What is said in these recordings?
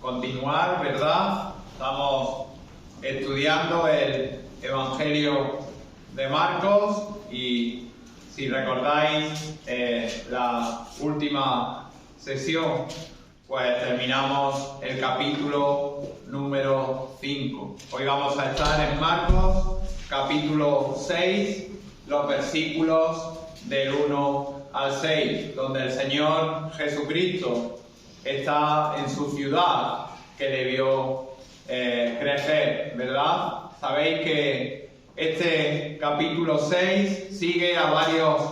continuar, ¿verdad? Estamos estudiando el Evangelio de Marcos y si recordáis la última sesión, pues terminamos el capítulo número 5. Hoy vamos a estar en Marcos, capítulo 6, los versículos del 1 al 6, donde el Señor Jesucristo está en su ciudad que debió crecer, ¿verdad? Sabéis que este capítulo 6 sigue a varios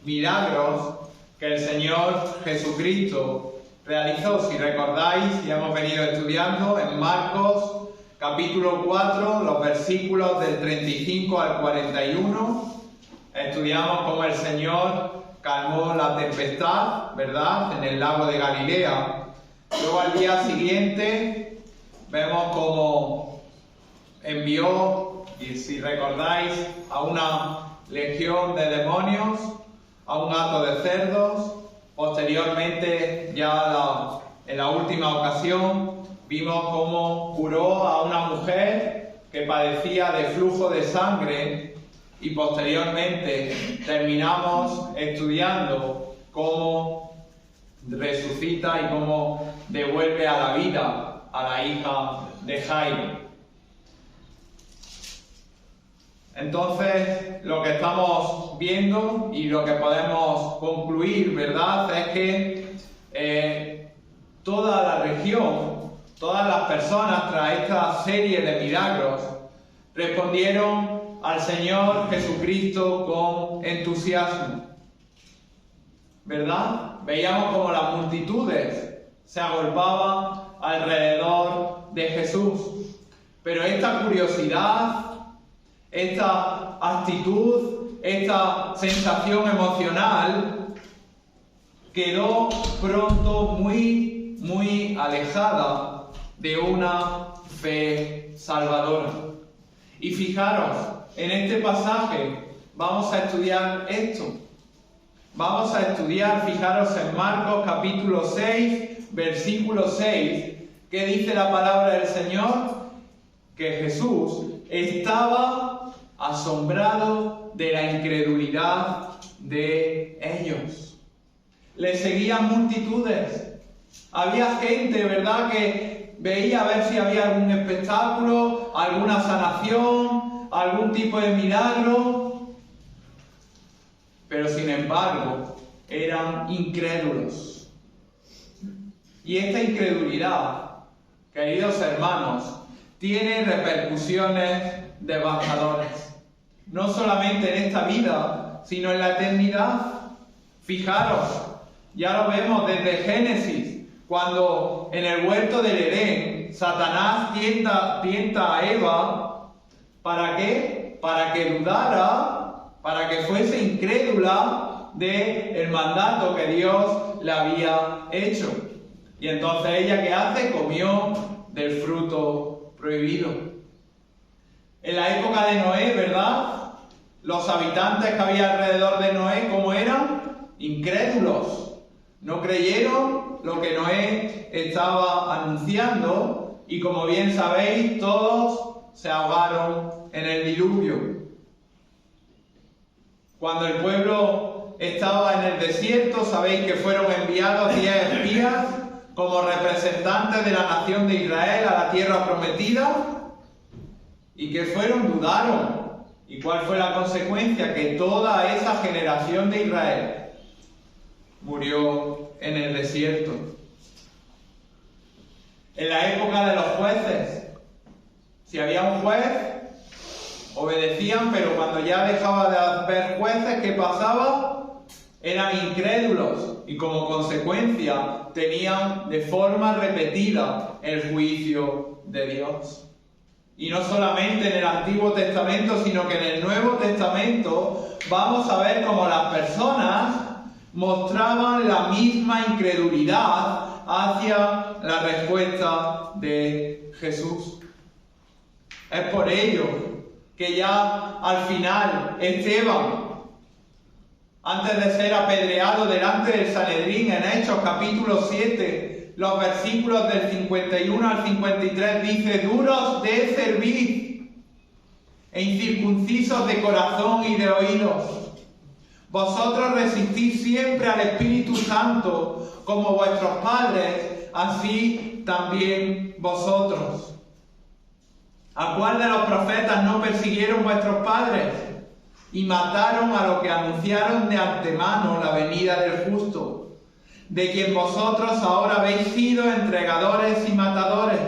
milagros que el Señor Jesucristo realizó. Si recordáis, ya hemos venido estudiando en Marcos capítulo 4, los versículos del 35 al 41. Estudiamos cómo el Señor calmó la tempestad, ¿verdad?, en el lago de Galilea. Luego al día siguiente vemos cómo envió, y si recordáis, a una legión de demonios, a un hato de cerdos. Posteriormente, ya en la última ocasión, vimos cómo curó a una mujer que padecía de flujo de sangre y posteriormente terminamos estudiando cómo resucita y cómo devuelve a la vida a la hija de Jairo. Entonces, lo que estamos viendo y lo que podemos concluir, ¿verdad?, es que toda la región, todas las personas tras esta serie de milagros respondieron al Señor Jesucristo con entusiasmo, ¿verdad? Veíamos como las multitudes se agolpaban alrededor de Jesús, pero esta curiosidad, esta actitud, esta sensación emocional quedó pronto muy alejada de una fe salvadora. Y fijaros, en este pasaje vamos a estudiar esto. Vamos a estudiar, fijaros en Marcos capítulo 6, versículo 6, que dice la palabra del Señor, que Jesús estaba asombrado de la incredulidad de ellos. Le seguían multitudes. Había gente, ¿verdad?, que veía a ver si había algún espectáculo, alguna sanación, algún tipo de milagro. Pero sin embargo, eran incrédulos. Y esta incredulidad, queridos hermanos, tiene repercusiones devastadoras. No solamente en esta vida, sino en la eternidad. Fijaros, ya lo vemos desde Génesis, cuando en el huerto del Edén, Satanás tienta a Eva. ¿Para qué? Para que dudara, para que fuese incrédula del mandato que Dios le había hecho. Y entonces ella, ¿qué hace? Comió del fruto prohibido. En la época de Noé, ¿verdad?, los habitantes que había alrededor de Noé, ¿cómo eran? Incrédulos. No creyeron lo que Noé estaba anunciando y, como bien sabéis, todos se ahogaron en el diluvio. Cuando el pueblo estaba en el desierto, sabéis que fueron enviados 10 espías como representantes de la nación de Israel a la tierra prometida. ¿Y qué fueron? Dudaron. ¿Y cuál fue la consecuencia? Que toda esa generación de Israel murió en el desierto. En la época de los jueces, si había un juez, obedecían, pero cuando ya dejaba de haber jueces, ¿qué pasaba? Eran incrédulos y como consecuencia tenían de forma repetida el juicio de Dios. Y no solamente en el Antiguo Testamento, sino que en el Nuevo Testamento vamos a ver cómo las personas mostraban la misma incredulidad hacia la respuesta de Jesús. Es por ello que ya al final Esteban, antes de ser apedreado delante del Sanedrín en Hechos capítulo 7, los versículos del 51 al 53 dice: duros de cerviz e incircuncisos de corazón y de oídos. Vosotros resistís siempre al Espíritu Santo, como vuestros padres, así también vosotros. ¿A cuál de los profetas no persiguieron vuestros padres? Y mataron a los que anunciaron de antemano la venida del justo, de quien vosotros ahora habéis sido entregadores y matadores.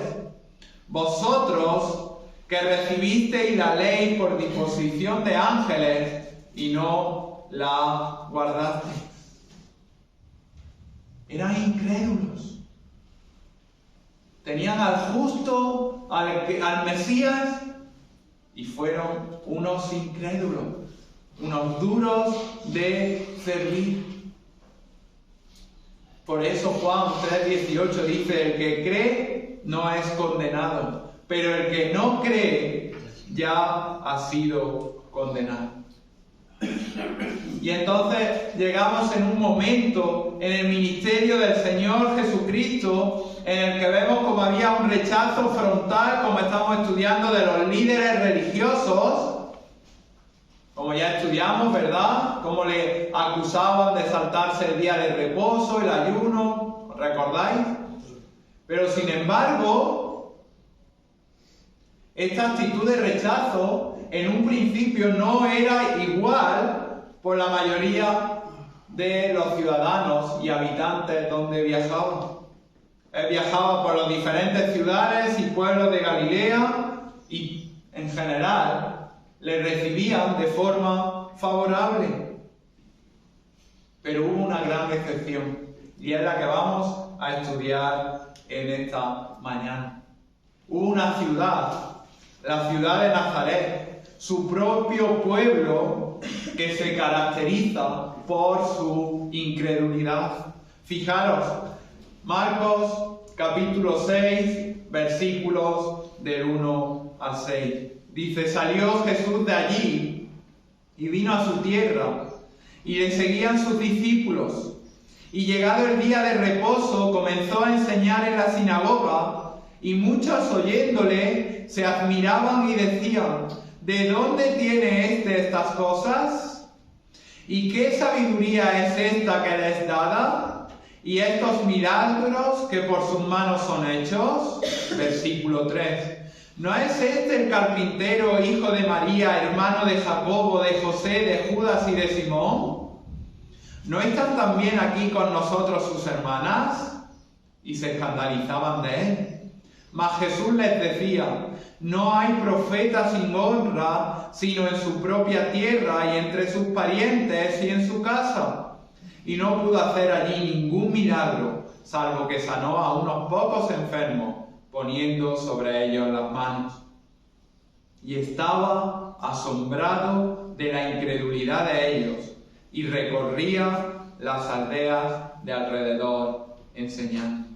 Vosotros que recibisteis la ley por disposición de ángeles y no la guardasteis. Eran incrédulos. Tenían al justo, al Mesías, y fueron unos incrédulos, unos duros de cerviz. Por eso Juan 3:18 dice: el que cree no es condenado, pero el que no cree ya ha sido condenado. Y entonces llegamos en un momento en el ministerio del Señor Jesucristo en el que vemos como había un rechazo frontal, como estamos estudiando, de los líderes religiosos, como ya estudiamos, ¿verdad? Cómo le acusaban de saltarse el día de reposo, el ayuno, ¿recordáis? Pero sin embargo, esta actitud de rechazo en un principio no era igual por la mayoría de los ciudadanos y habitantes donde viajaban. Él viajaba por las diferentes ciudades y pueblos de Galilea y, en general, le recibían de forma favorable. Pero hubo una gran excepción, y es la que vamos a estudiar en esta mañana. Hubo una ciudad, la ciudad de Nazaret, su propio pueblo, que se caracteriza por su incredulidad. Fijaros, Marcos capítulo 6, versículos del 1 al 6. Dice: salió Jesús de allí y vino a su tierra, y le seguían sus discípulos. Y llegado el día de reposo, comenzó a enseñar en la sinagoga, y muchos oyéndole se admiraban y decían: ¿de dónde tiene estas cosas? ¿Y qué sabiduría es esta que le es dada? ¿Y estos milagros que por sus manos son hechos? Versículo 3. ¿No es este el carpintero, hijo de María, hermano de Jacobo, de José, de Judas y de Simón? ¿No están también aquí con nosotros sus hermanas? Y se escandalizaban de él. Mas Jesús les decía: no hay profeta sin honra, sino en su propia tierra y entre sus parientes y en su casa. Y no pudo hacer allí ningún milagro, salvo que sanó a unos pocos enfermos, poniendo sobre ellos las manos. Y estaba asombrado de la incredulidad de ellos, y recorría las aldeas de alrededor enseñando.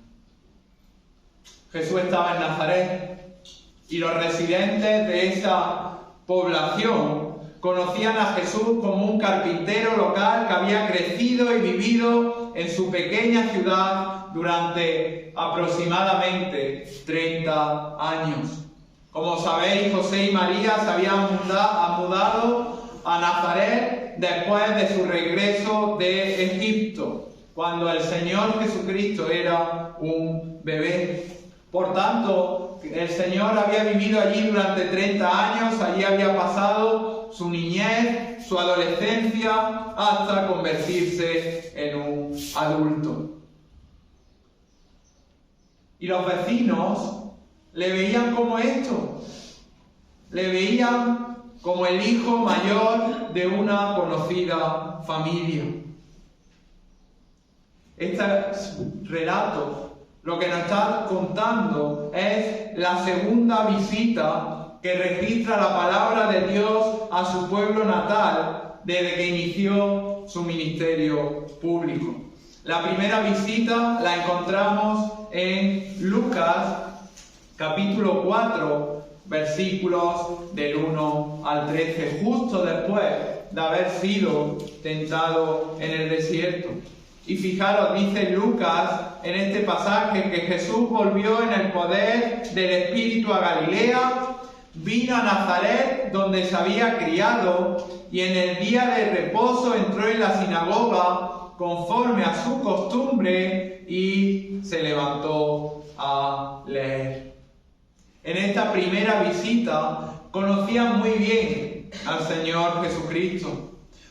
Jesús estaba en Nazaret, y los residentes de esa población conocían a Jesús como un carpintero local que había crecido y vivido en su pequeña ciudad durante aproximadamente 30 años. Como sabéis, José y María se habían mudado a Nazaret después de su regreso de Egipto, cuando el Señor Jesucristo era un bebé. Por tanto, el Señor había vivido allí durante 30 años, allí había pasado su niñez, su adolescencia, hasta convertirse en un adulto. Y los vecinos le veían como esto, le veían como el hijo mayor de una conocida familia. Este relato lo que nos está contando es la segunda visita que registra la palabra de Dios a su pueblo natal desde que inició su ministerio público. La primera visita la encontramos en Lucas capítulo 4, versículos del 1 al 13, justo después de haber sido tentado en el desierto. Y fijaros, dice Lucas en este pasaje que Jesús volvió en el poder del Espíritu a Galilea, vino a Nazaret donde se había criado y en el día de reposo entró en la sinagoga conforme a su costumbre y se levantó a leer. En esta primera visita conocían muy bien al Señor Jesucristo.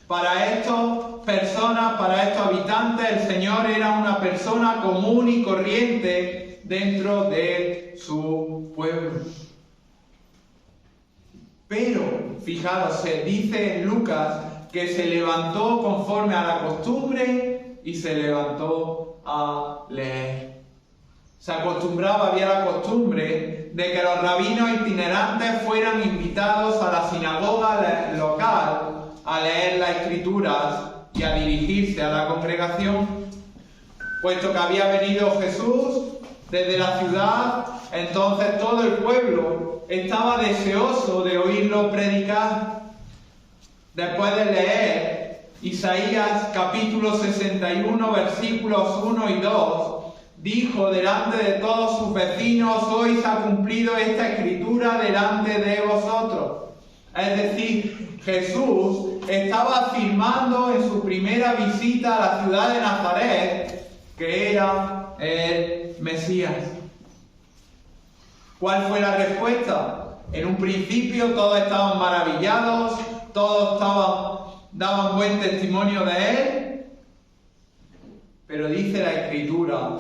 Para estas personas, para estos habitantes, el Señor era una persona común y corriente dentro de su pueblo. Pero, fijaros, se dice en Lucas que se levantó conforme a la costumbre y se levantó a leer. Se acostumbraba, había la costumbre de que los rabinos itinerantes fueran invitados a la sinagoga local a leer las Escrituras y a dirigirse a la congregación, puesto que había venido Jesús desde la ciudad, entonces todo el pueblo estaba deseoso de oírlo predicar. Después de leer Isaías capítulo 61, versículos 1 y 2, dijo delante de todos sus vecinos: hoy se ha cumplido esta escritura delante de vosotros. Es decir, Jesús estaba afirmando en su primera visita a la ciudad de Nazaret que era el Mesías. ¿Cuál fue la respuesta? En un principio todos estaban maravillados, todos daban buen testimonio de él, pero dice la Escritura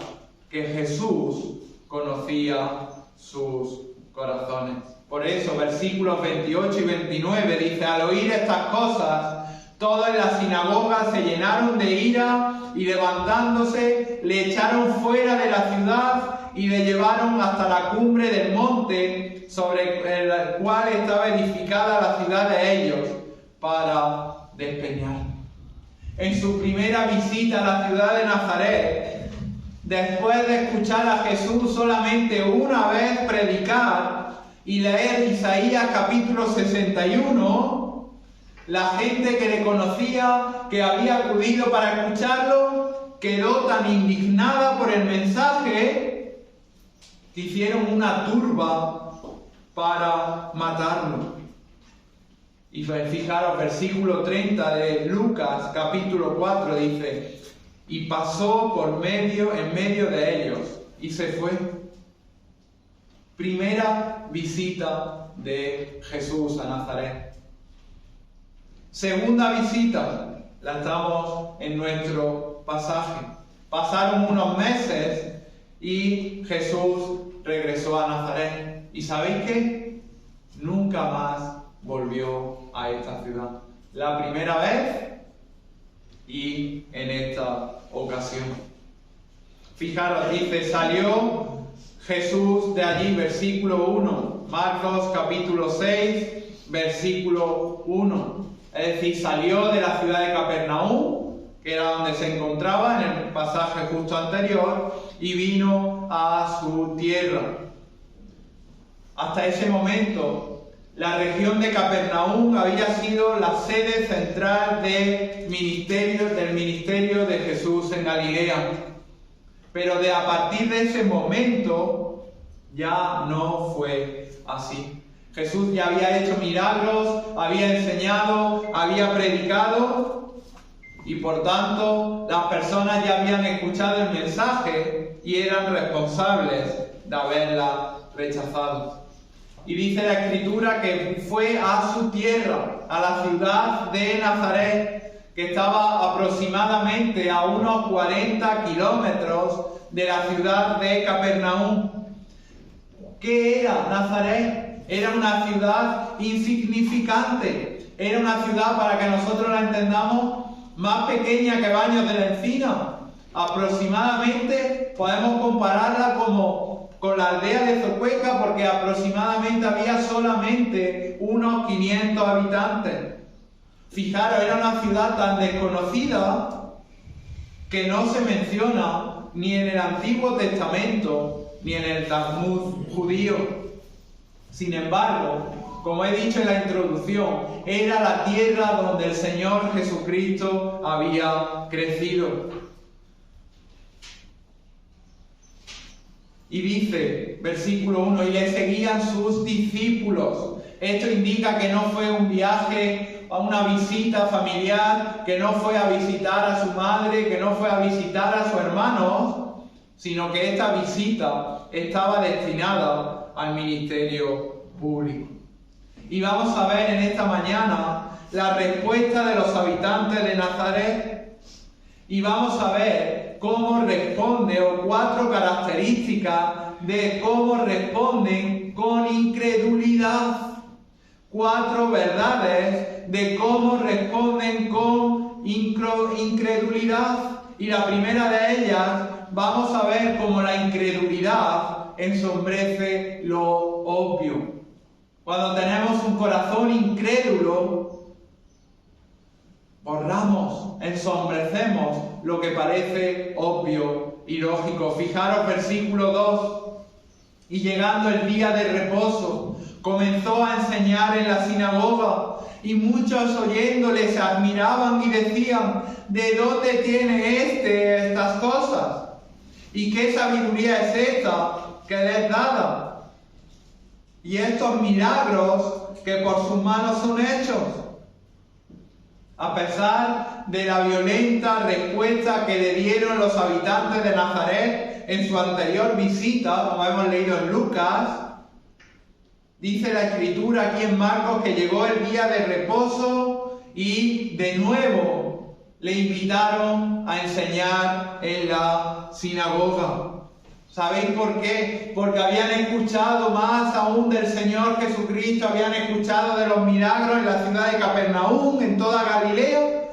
que Jesús conocía sus corazones. Por eso, versículos 28 y 29 dice: al oír estas cosas, todos en la sinagoga se llenaron de ira y levantándose le echaron fuera de la ciudad y le llevaron hasta la cumbre del monte sobre el cual estaba edificada la ciudad de ellos para despeñar. En su primera visita a la ciudad de Nazaret, después de escuchar a Jesús solamente una vez predicar y leer Isaías capítulo 61, la gente que le conocía, que había acudido para escucharlo, quedó tan indignada por el mensaje que hicieron una turba para matarlo. Y fijaros, versículo 30 de Lucas capítulo 4 dice: y pasó en medio de ellos y se fue. Primera visita de Jesús a Nazaret. Segunda visita, la estamos en nuestro pasaje. Pasaron unos meses y Jesús regresó a Nazaret. ¿Y sabéis qué? Nunca más volvió a esta ciudad. La primera vez y en esta ocasión. Fijaros, dice: salió Jesús de allí, versículo 1, Marcos capítulo 6, versículo 1. Es decir, salió de la ciudad de Capernaum, que era donde se encontraba en el pasaje justo anterior, y vino a su tierra. Hasta ese momento, la región de Capernaum había sido la sede central del ministerio de Jesús en Galilea. Pero a partir de ese momento ya no fue así. Jesús ya había hecho milagros, había enseñado, había predicado y por tanto las personas ya habían escuchado el mensaje y eran responsables de haberla rechazado. Y dice la Escritura que fue a su tierra, a la ciudad de Nazaret, que estaba aproximadamente a unos 40 kilómetros de la ciudad de Capernaum. ¿Qué era Nazaret? Era una ciudad insignificante. Era una ciudad, para que nosotros la entendamos, más pequeña que Baños de la Encina. Aproximadamente podemos compararla con la aldea de Zocueca, porque aproximadamente había solamente unos 500 habitantes. Fijaros, era una ciudad tan desconocida que no se menciona ni en el Antiguo Testamento ni en el Talmud judío. Sin embargo, como he dicho en la introducción, era la tierra donde el Señor Jesucristo había crecido. Y dice, versículo 1, y le seguían sus discípulos. Esto indica que no fue un viaje a una visita familiar, que no fue a visitar a su madre, que no fue a visitar a sus hermanos, sino que esta visita estaba destinada al ministerio público. Y vamos a ver en esta mañana la respuesta de los habitantes de Nazaret. Y vamos a ver cómo responde, o 4 características de cómo responden con incredulidad. 4 verdades de cómo responden con incredulidad. Y la primera de ellas, vamos a ver cómo la incredulidad ensombrece lo obvio. Cuando tenemos un corazón incrédulo, borramos, ensombrecemos lo que parece obvio y lógico. Fijaros, versículo 2. Y llegando el día de reposo, comenzó a enseñar en la sinagoga, y muchos oyéndole se admiraban y decían: ¿de dónde tiene estas cosas? ¿Y qué sabiduría es esta que le es dada? Y estos milagros que por sus manos son hechos. A pesar de la violenta respuesta que le dieron los habitantes de Nazaret en su anterior visita, como hemos leído en Lucas, dice la Escritura aquí en Marcos que llegó el día de reposo y de nuevo le invitaron a enseñar en la sinagoga. ¿Sabéis por qué? Porque habían escuchado más aún del Señor Jesucristo, habían escuchado de los milagros en la ciudad de Capernaum, en toda Galilea,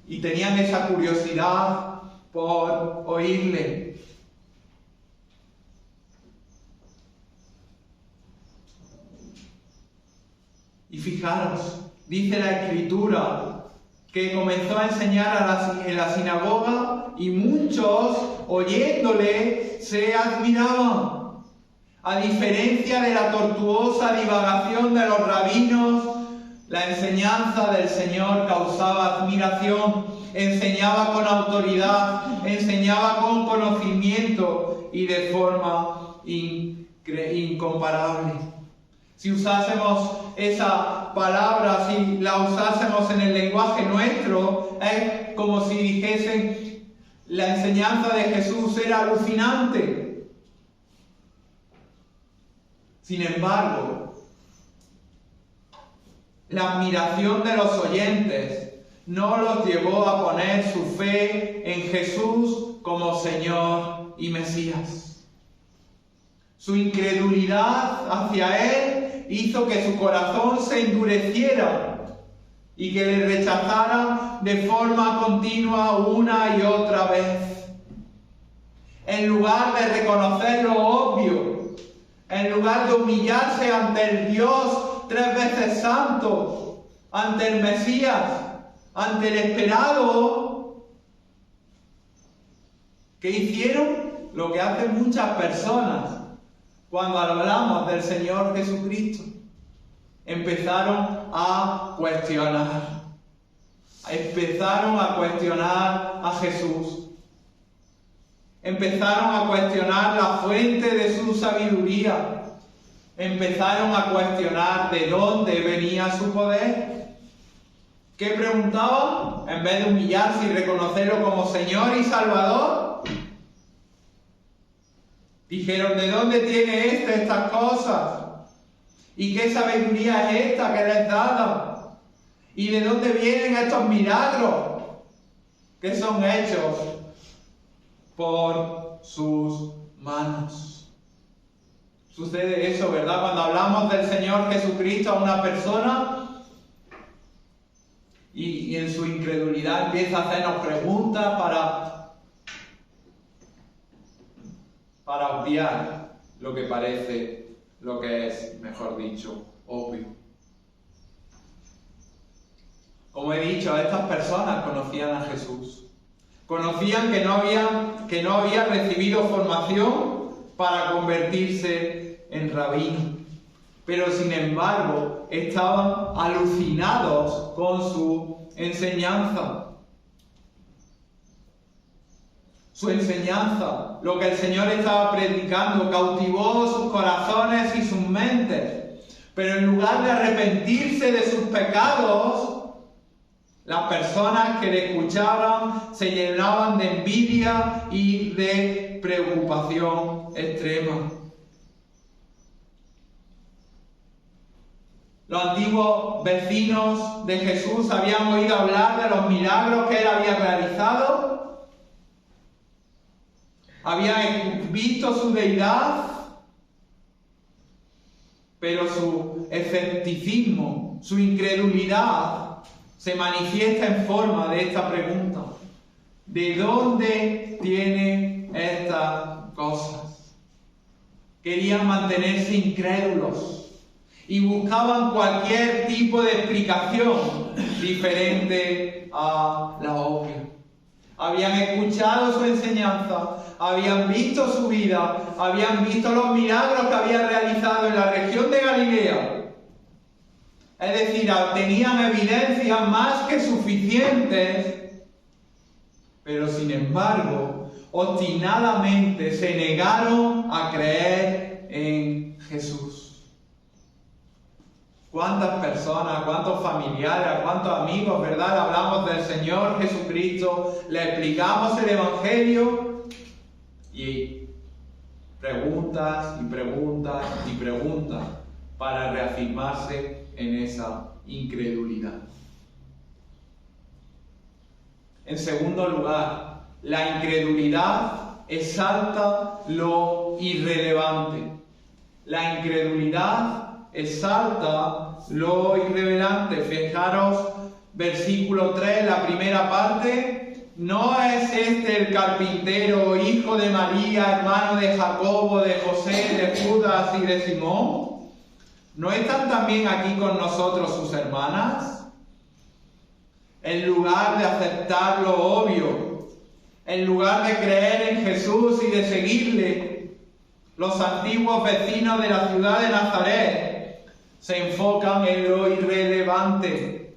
y tenían esa curiosidad por oírle. Y fijaros, dice la Escritura que comenzó a enseñar en la sinagoga y muchos, oyéndole, se admiraban. A diferencia de la tortuosa divagación de los rabinos, la enseñanza del Señor causaba admiración, enseñaba con autoridad, enseñaba con conocimiento y de forma incomparable. Si usásemos esa palabra, si la usásemos en el lenguaje nuestro, es como si dijesen: la enseñanza de Jesús era alucinante. Sin embargo, la admiración de los oyentes no los llevó a poner su fe en Jesús como Señor y Mesías. Su incredulidad hacia Él hizo que su corazón se endureciera y que le rechazara de forma continua una y otra vez. En lugar de reconocer lo obvio, en lugar de humillarse ante el Dios 3 veces santo, ante el Mesías, ante el esperado, ¿qué hicieron? Lo que hacen muchas personas cuando hablamos del Señor Jesucristo. Empezaron a cuestionar. Empezaron a cuestionar a Jesús. Empezaron a cuestionar la fuente de su sabiduría. Empezaron a cuestionar de dónde venía su poder. ¿Qué preguntaban? En vez de humillarse y reconocerlo como Señor y Salvador, dijeron: ¿de dónde tiene estas cosas? ¿Y qué sabiduría es esta que les dada? ¿Y de dónde vienen estos milagros que son hechos por sus manos? Sucede eso, ¿verdad? Cuando hablamos del Señor Jesucristo a una persona y en su incredulidad empieza a hacernos preguntas para obviar lo que parece, lo que es, mejor dicho, obvio. Como he dicho, estas personas conocían a Jesús. Conocían que no había recibido formación para convertirse en rabino. Pero sin embargo, estaban alucinados con su enseñanza. Su enseñanza, lo que el Señor estaba predicando, cautivó sus corazones y sus mentes. Pero en lugar de arrepentirse de sus pecados, las personas que le escuchaban se llenaban de envidia y de preocupación extrema. Los antiguos vecinos de Jesús habían oído hablar de los milagros que él había realizado, habían visto su deidad, pero su escepticismo, su incredulidad se manifiesta en forma de esta pregunta: ¿de dónde tiene estas cosas? Querían mantenerse incrédulos y buscaban cualquier tipo de explicación diferente a la obvia. Habían escuchado su enseñanza, habían visto su vida, habían visto los milagros que había realizado en la región de Galilea. Es decir, tenían evidencias más que suficientes, pero sin embargo, obstinadamente se negaron a creer en Jesús. ¿Cuántas personas, cuántos familiares, cuántos amigos, verdad, hablamos del Señor Jesucristo, le explicamos el Evangelio y preguntas y preguntas y preguntas para reafirmarse en esa incredulidad? En segundo lugar, la incredulidad exalta lo irrelevante. La incredulidad exalta lo irrelevante. Fijaros, versículo 3, la primera parte: ¿no es este el carpintero, hijo de María, hermano de Jacobo, de José, de Judas y de Simón? ¿No están también aquí con nosotros sus hermanas? En lugar de aceptar lo obvio, en lugar de creer en Jesús y de seguirle, los antiguos vecinos de la ciudad de Nazaret se enfocan en lo irrelevante.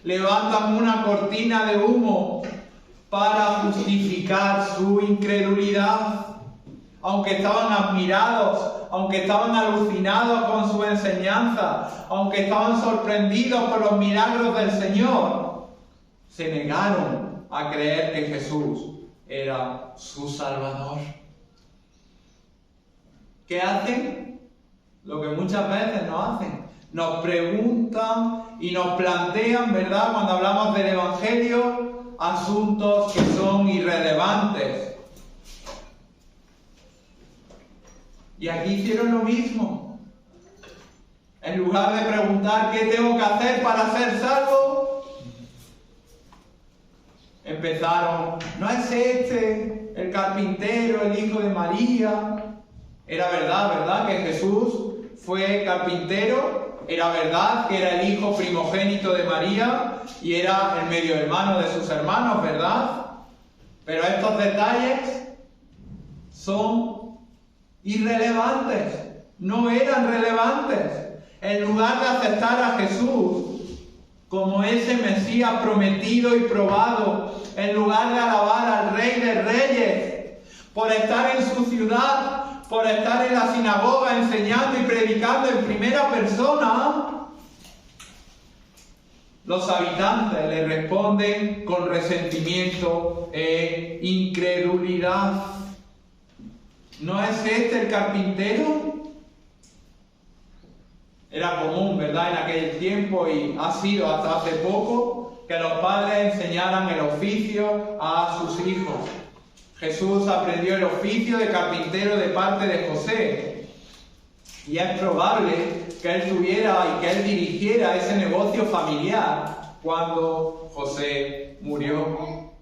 Levantan una cortina de humo para justificar su incredulidad. Aunque estaban admirados, aunque estaban alucinados con su enseñanza, aunque estaban sorprendidos por los milagros del Señor, se negaron a creer que Jesús era su Salvador. ¿Qué hacen? Lo que muchas veces nos hacen. Nos preguntan y nos plantean, ¿verdad?, cuando hablamos del Evangelio, asuntos que son irrelevantes. Y aquí hicieron lo mismo. En lugar de preguntar qué tengo que hacer para ser salvo, empezaron: ¿no es este el carpintero, el hijo de María? Era verdad, ¿verdad?, que Jesús fue carpintero. Era verdad que era el hijo primogénito de María y era el medio hermano de sus hermanos, ¿verdad? Pero estos detalles son irrelevantes, no eran relevantes. En lugar de aceptar a Jesús como ese Mesías prometido y probado, en lugar de alabar al Rey de Reyes por estar en su ciudad, por estar en la sinagoga enseñando y predicando en primera persona, los habitantes le responden con resentimiento e incredulidad. ¿No es este el carpintero? Era común, ¿verdad?, en aquel tiempo, y ha sido hasta hace poco, que los padres enseñaran el oficio a sus hijos. Jesús aprendió el oficio de carpintero de parte de José. Y es probable que él tuviera y que él dirigiera ese negocio familiar cuando José murió.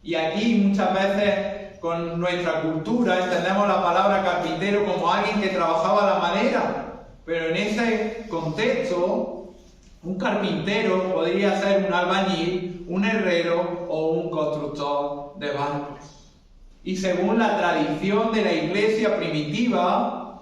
Y aquí muchas veces con nuestra cultura entendemos la palabra carpintero como alguien que trabajaba la madera. Pero en ese contexto, un carpintero podría ser un albañil, un herrero o un constructor de barcos. Y según la tradición de la iglesia primitiva,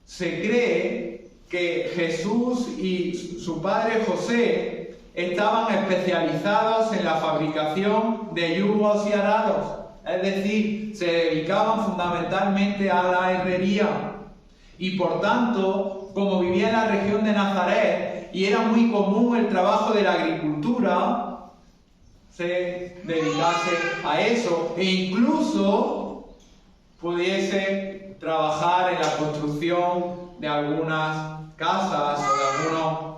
se cree que Jesús y su padre José estaban especializados en la fabricación de yugos y arados. Es decir, se dedicaban fundamentalmente a la herrería. Y por tanto, como vivía en la región de Nazaret y era muy común el trabajo de la agricultura, se dedicase a eso e incluso pudiese trabajar en la construcción de algunas casas o de algunos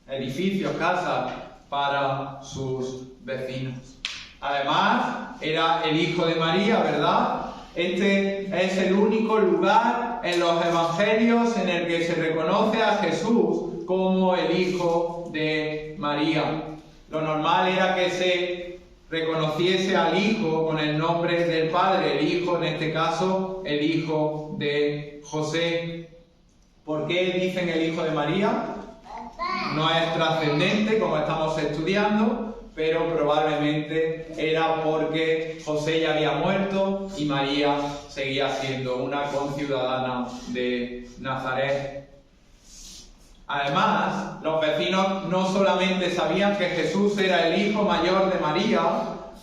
edificios, casas para sus vecinos. Además, era el hijo de María, ¿verdad? Este es el único lugar en los evangelios en el que se reconoce a Jesús como el hijo de María. Lo normal era que se reconociese al hijo con el nombre del padre, el hijo, en este caso, el hijo de José. ¿Por qué dicen el hijo de María? No es trascendente, como estamos estudiando, pero probablemente era porque José ya había muerto y María seguía siendo una conciudadana de Nazaret. Además, los vecinos no solamente sabían que Jesús era el hijo mayor de María,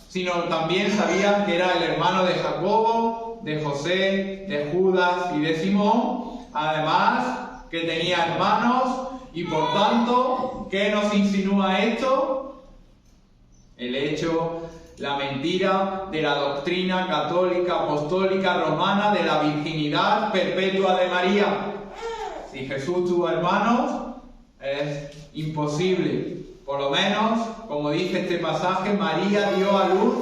sino también sabían que era el hermano de Jacobo, de José, de Judas y de Simón. Además, que tenía hermanos y por tanto, ¿qué nos insinúa esto? El hecho, la mentira de la doctrina católica, apostólica, romana de la virginidad perpetua de María. Si Jesús tuvo hermanos, es imposible. Por lo menos, como dice este pasaje, María dio a luz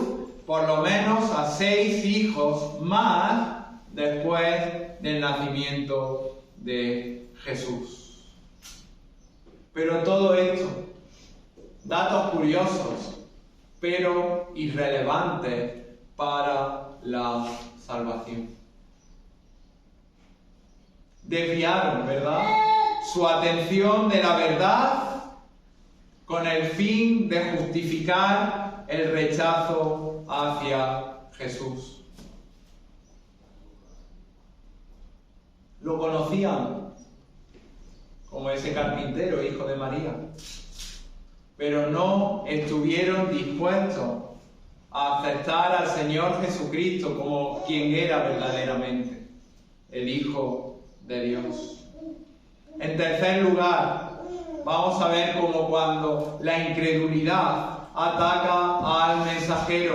por lo menos a 6 hijos más después del nacimiento de Jesús. Pero todo esto, datos curiosos, pero irrelevantes para la salvación. Desviaron, ¿verdad?, su atención de la verdad con el fin de justificar el rechazo hacia Jesús. Lo conocían como ese carpintero, hijo de María, pero no estuvieron dispuestos a aceptar al Señor Jesucristo como quien era verdaderamente, el Hijo de Dios. En tercer lugar, vamos a ver cómo cuando la incredulidad ataca al mensajero,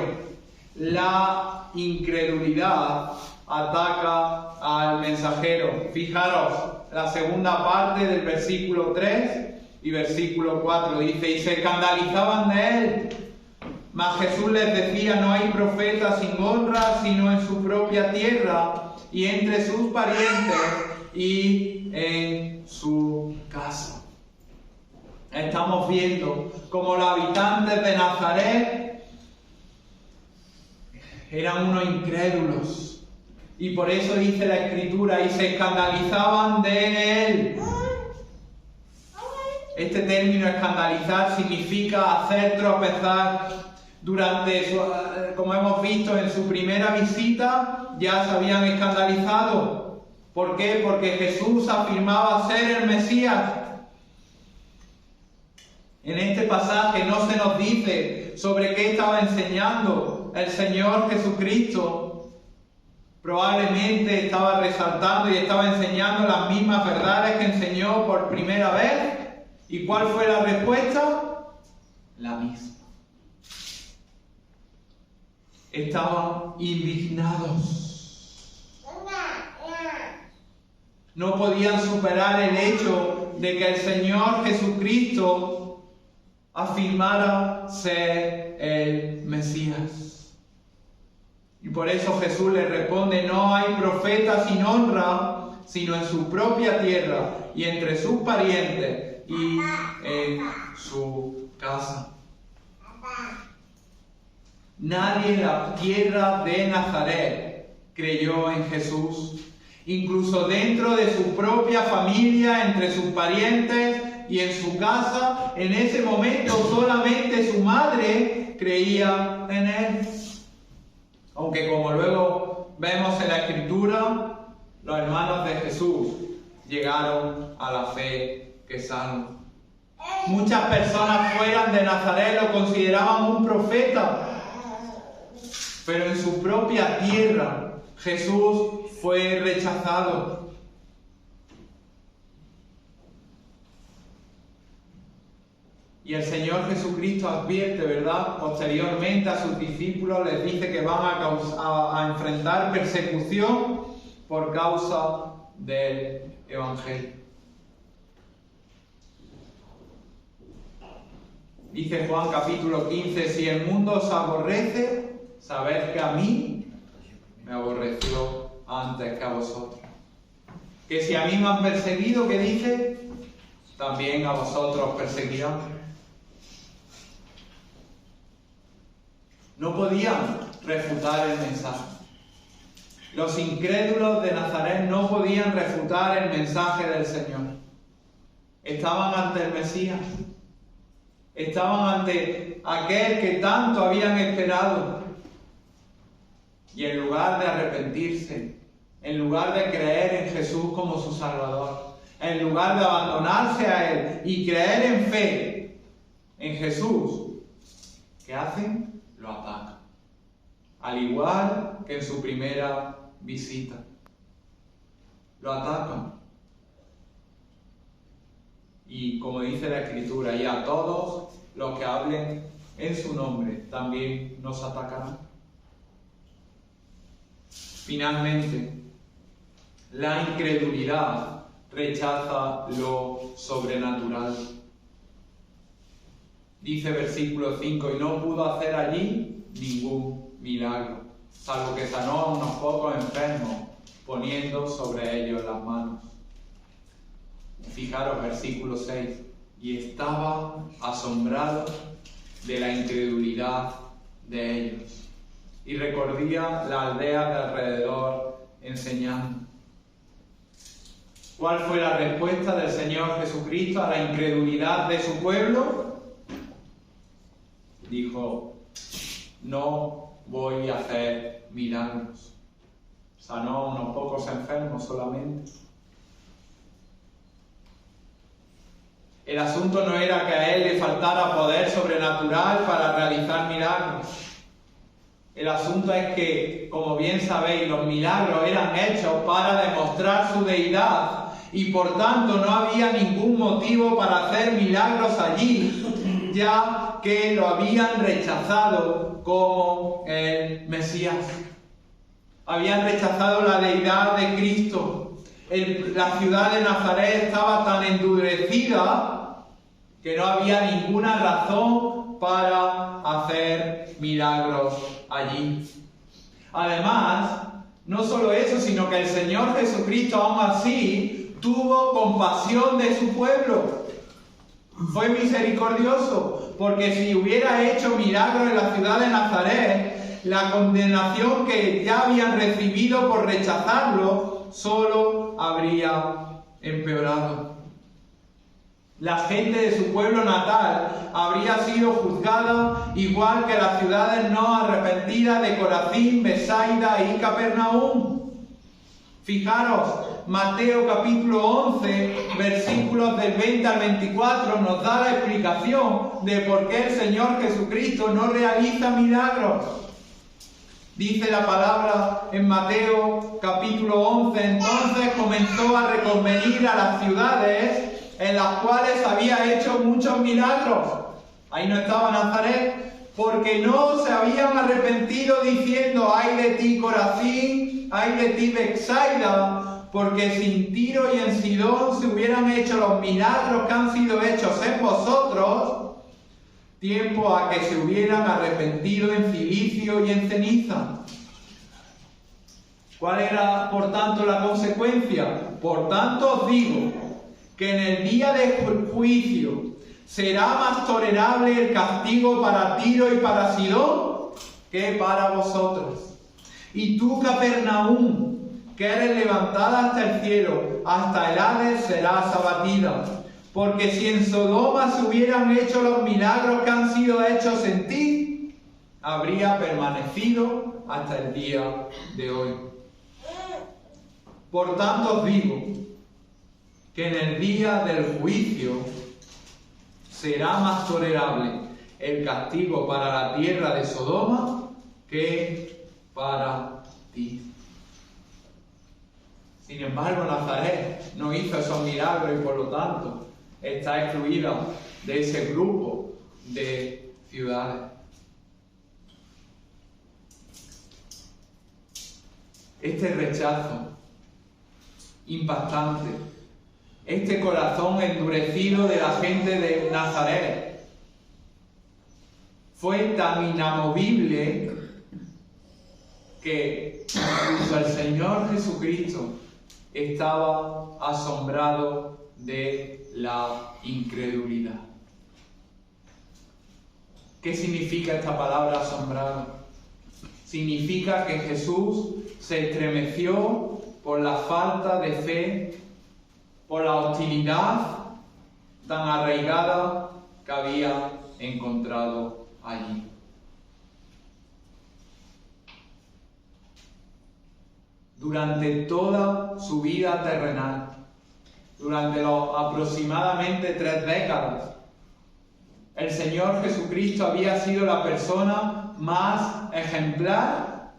la incredulidad ataca al mensajero. Fijaros, la segunda parte del versículo 3 y versículo 4 dice: y se escandalizaban de él. Mas Jesús les decía: no hay profeta sin honra sino en su propia tierra y entre sus parientes y en su casa. Estamos viendo cómo los habitantes de Nazaret eran unos incrédulos. Y por eso dice la Escritura: y se escandalizaban de él. Este término escandalizar significa hacer tropezar. Como hemos visto en su primera visita, ya se habían escandalizado. ¿Por qué? Porque Jesús afirmaba ser el Mesías. En este pasaje no se nos dice sobre qué estaba enseñando el Señor Jesucristo. Probablemente estaba resaltando y estaba enseñando las mismas verdades que enseñó por primera vez. ¿Y cuál fue la respuesta? La misma. Estaban indignados. No podían superar el hecho de que el Señor Jesucristo afirmara ser el Mesías. Y por eso Jesús le responde: no hay profeta sin honra, sino en su propia tierra y entre sus parientes y en su casa. Nadie en la tierra de Nazaret creyó en Jesús. Incluso dentro de su propia familia, entre sus parientes y en su casa, en ese momento solamente su madre creía en él. Aunque, como luego vemos en la Escritura, los hermanos de Jesús llegaron a la fe que salva. Muchas personas fuera de Nazaret lo consideraban un profeta. pero en su propia tierra Jesús fue rechazado. Y el Señor Jesucristo advierte, ¿verdad? Posteriormente a sus discípulos les dice que van a enfrentar persecución por causa del Evangelio. Dice Juan capítulo 15, si el mundo os aborrece, sabed que a mí me aborreció antes que a vosotros. Que si a mí me han perseguido, ¿qué dice? También a vosotros perseguirán. No podían refutar el mensaje. Los incrédulos de Nazaret no podían refutar el mensaje del Señor. Estaban ante el Mesías. Estaban ante aquel que tanto habían esperado. Y en lugar de arrepentirse, en lugar de creer en Jesús como su Salvador, en lugar de abandonarse a Él y creer en fe en Jesús, ¿qué hacen? Lo atacan. Al igual que en su primera visita. Lo atacan. Y como dice la Escritura, y a todos los que hablen en su nombre también nos atacarán. Finalmente, la incredulidad rechaza lo sobrenatural. Dice versículo 5, y no pudo hacer allí ningún milagro, salvo que sanó a unos pocos enfermos, poniendo sobre ellos las manos. Fijaros, versículo 6, y estaba asombrado de la incredulidad de ellos, y recorría la aldea de alrededor enseñando. ¿Cuál fue la respuesta del Señor Jesucristo a la incredulidad de su pueblo? Dijo, no voy a hacer milagros. Sanó a unos pocos enfermos solamente. El asunto no era que a él le faltara poder sobrenatural para realizar milagros. El asunto es que, como bien sabéis, los milagros eran hechos para demostrar su deidad y por tanto no había ningún motivo para hacer milagros allí, ya que lo habían rechazado como el Mesías. Habían rechazado la deidad de Cristo. La ciudad de Nazaret estaba tan endurecida que no había ninguna razón para hacer milagros allí. Además, no solo eso, sino que el Señor Jesucristo aún así tuvo compasión de su pueblo. Fue misericordioso, porque si hubiera hecho milagros en la ciudad de Nazaret, la condenación que ya habían recibido por rechazarlo solo habría empeorado. La gente de su pueblo natal habría sido juzgada igual que las ciudades no arrepentidas de Corazín, Besaida y Capernaum. Fijaros, Mateo capítulo 11, versículos del 20 al 24 nos da la explicación de por qué el Señor Jesucristo no realiza milagros. Dice la palabra en Mateo capítulo 11, entonces comenzó a reconvenir a las ciudades en las cuales había hecho muchos milagros. Ahí no estaba Nazaret, porque no se habían arrepentido diciendo, ay de ti Corazín, ay de ti Betsaida, porque si en Tiro y en Sidón se hubieran hecho los milagros que han sido hechos en vosotros, tiempo a que se hubieran arrepentido en cilicio y en ceniza. ¿Cuál era, por tanto, la consecuencia? Por tanto os digo que en el día del juicio será más tolerable el castigo para Tiro y para Sidón que para vosotros. Y tú, Capernaum, que eres levantada hasta el cielo, hasta el Hades serás abatida. Porque si en Sodoma se hubieran hecho los milagros que han sido hechos en ti, habría permanecido hasta el día de hoy. Por tanto os digo que en el día del juicio será más tolerable el castigo para la tierra de Sodoma que para ti. Sin embargo, Nazaret no hizo esos milagros y por lo tanto está excluida de ese grupo de ciudades. Este rechazo impactante, este corazón endurecido de la gente de Nazaret, fue tan inamovible que incluso el Señor Jesucristo estaba asombrado de la incredulidad. ¿Qué significa esta palabra asombrado? Significa que Jesús se estremeció por la falta de fe, por la hostilidad tan arraigada que había encontrado allí. Durante toda su vida terrenal, durante los aproximadamente 3 décadas, el Señor Jesucristo había sido la persona más ejemplar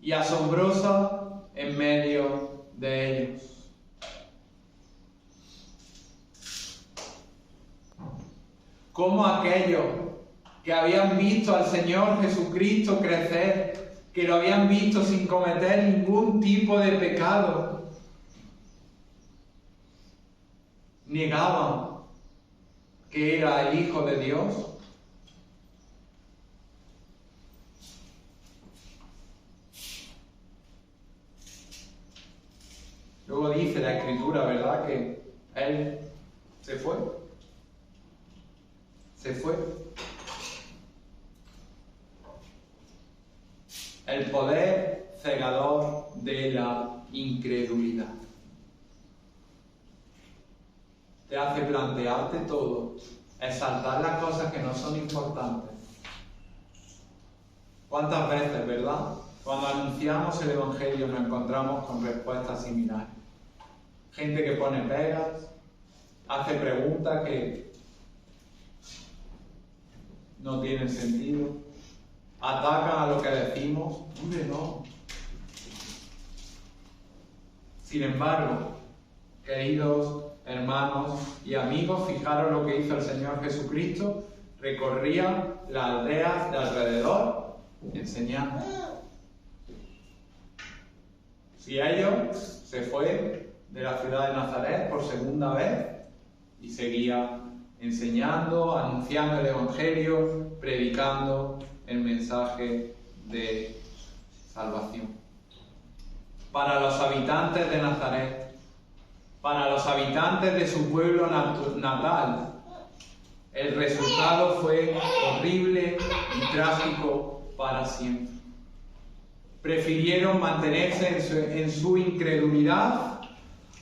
y asombrosa en medio de ellos. Como aquellos que habían visto al Señor Jesucristo crecer, que lo habían visto sin cometer ningún tipo de pecado, negaban que era el Hijo de Dios. Luego dice la Escritura, ¿verdad?, que Él se fue. Se fue. El poder cegador de la incredulidad te hace plantearte todo, exaltar las cosas que no son importantes. ¿Cuántas veces, verdad?, cuando anunciamos el Evangelio nos encontramos con respuestas similares? Gente que pone pegas, hace preguntas que no tienen sentido, atacan a lo que decimos. Hombre, no. Sin embargo, queridos hermanos y amigos, fijaros lo que hizo el Señor Jesucristo. Recorría las aldeas de alrededor enseñando. Si ellos se fue de la ciudad de Nazaret por segunda vez y seguía enseñando, anunciando el Evangelio, predicando el mensaje de salvación. Para los habitantes de Nazaret, para los habitantes de su pueblo natal, el resultado fue horrible y trágico para siempre. Prefirieron mantenerse en su incredulidad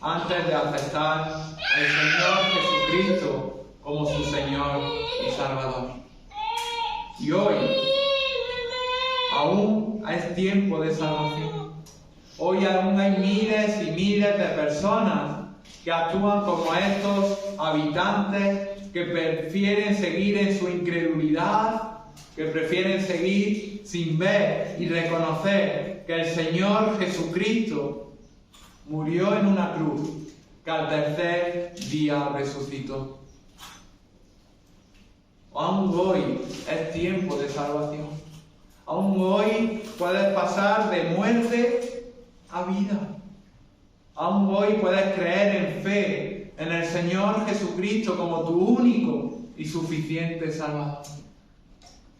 antes de aceptar al Señor Jesucristo como su Señor y Salvador. Y hoy aún es tiempo de salvación. Hoy aún hay miles y miles de personas que actúan como estos habitantes, que prefieren seguir en su incredulidad, que prefieren seguir sin ver y reconocer que el Señor Jesucristo murió en una cruz, que al tercer día resucitó. Aún hoy es tiempo de salvación. Aún hoy puedes pasar de muerte a vida. Aún hoy puedes creer en fe en el Señor Jesucristo como tu único y suficiente Salvador.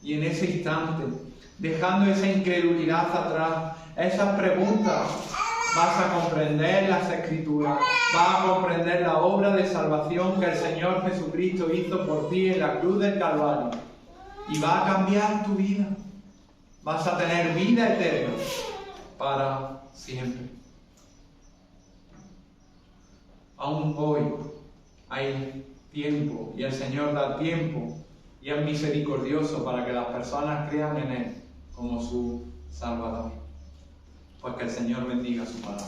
Y en ese instante, dejando esa incredulidad atrás, esas preguntas, vas a comprender las Escrituras, vas a comprender la obra de salvación que el Señor Jesucristo hizo por ti en la cruz del Calvario. Y va a cambiar tu vida. Vas a tener vida eterna para siempre. Aún hoy hay tiempo y el Señor da tiempo y es misericordioso para que las personas crean en Él como su Salvador. Pues que el Señor bendiga su palabra.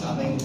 Amén.